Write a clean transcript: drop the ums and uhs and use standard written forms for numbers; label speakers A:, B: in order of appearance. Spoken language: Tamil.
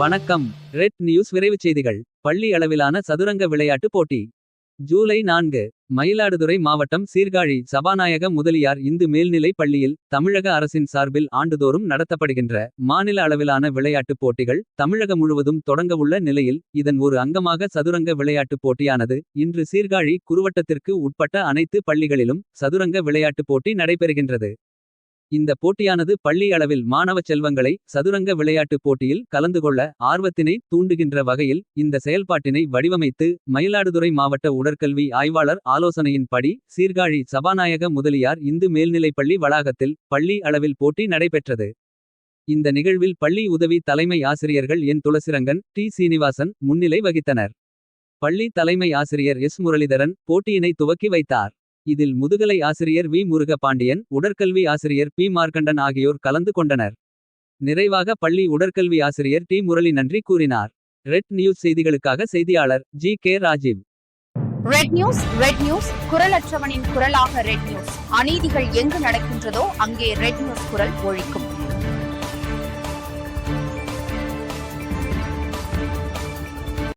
A: வணக்கம். ரெட் நியூஸ் விரைவுச் செய்திகள். பள்ளி அளவிலான சதுரங்க விளையாட்டு போட்டி. ஜூலை 4. மயிலாடுதுறை மாவட்டம் சீர்காழி சபாநாயக முதலியார் இந்து மேல்நிலைப் பள்ளியில் தமிழக அரசின் சார்பில் ஆண்டுதோறும் நடத்தப்படுகின்ற மாநில அளவிலான விளையாட்டுப் போட்டிகள் தமிழகம் முழுவதும் தொடங்கவுள்ள நிலையில் இதன் ஒரு அங்கமாக சதுரங்க விளையாட்டுப் போட்டியானது இன்று சீர்காழி குறுவட்டத்திற்கு உட்பட்ட அனைத்து பள்ளிகளிலும் சதுரங்க விளையாட்டுப் போட்டி நடைபெறுகின்றது. இந்த போட்டியானது பள்ளி அளவில் மாணவ செல்வங்களை சதுரங்க விளையாட்டுப் போட்டியில் கலந்து கொள்ள ஆர்வத்தினை தூண்டுகின்ற வகையில் இந்த செயல்பாட்டினை வடிவமைத்து மயிலாடுதுறை மாவட்ட உடற்கல்வி ஆய்வாளர் ஆலோசனையின்படி சீர்காழி சபாநாயக முதலியார் இந்து மேல்நிலைப்பள்ளி வளாகத்தில் பள்ளி அளவில் போட்டி நடைபெற்றது. இந்த நிகழ்வில் பள்ளி உதவி தலைமை ஆசிரியர்கள் என் துளசிரங்கன் டி சீனிவாசன் முன்னிலை வகித்தனர். பள்ளி தலைமை ஆசிரியர் எஸ் முரளிதரன் போட்டியினை துவக்கி வைத்தார். இதில் முதுகலை ஆசிரியர் வி முருக பாண்டியன் உடற்கல்வி ஆசிரியர் பி மார்க்கண்டன் ஆகியோர் கலந்து கொண்டனர். நிறைவாக பள்ளி உடற்கல்வி ஆசிரியர் டி முரளி நன்றி கூறினார். ரெட் நியூஸ் செய்திகளுக்காக செய்தியாளர் G K Rajeev.
B: Red news குரலற்றவனின் குரலாக ரெட் நியூஸ். அநீதிகள் எங்கு நடக்கின்றதோ அங்கே ரெட் நியூஸ் குரல் ஒழிக்கும்.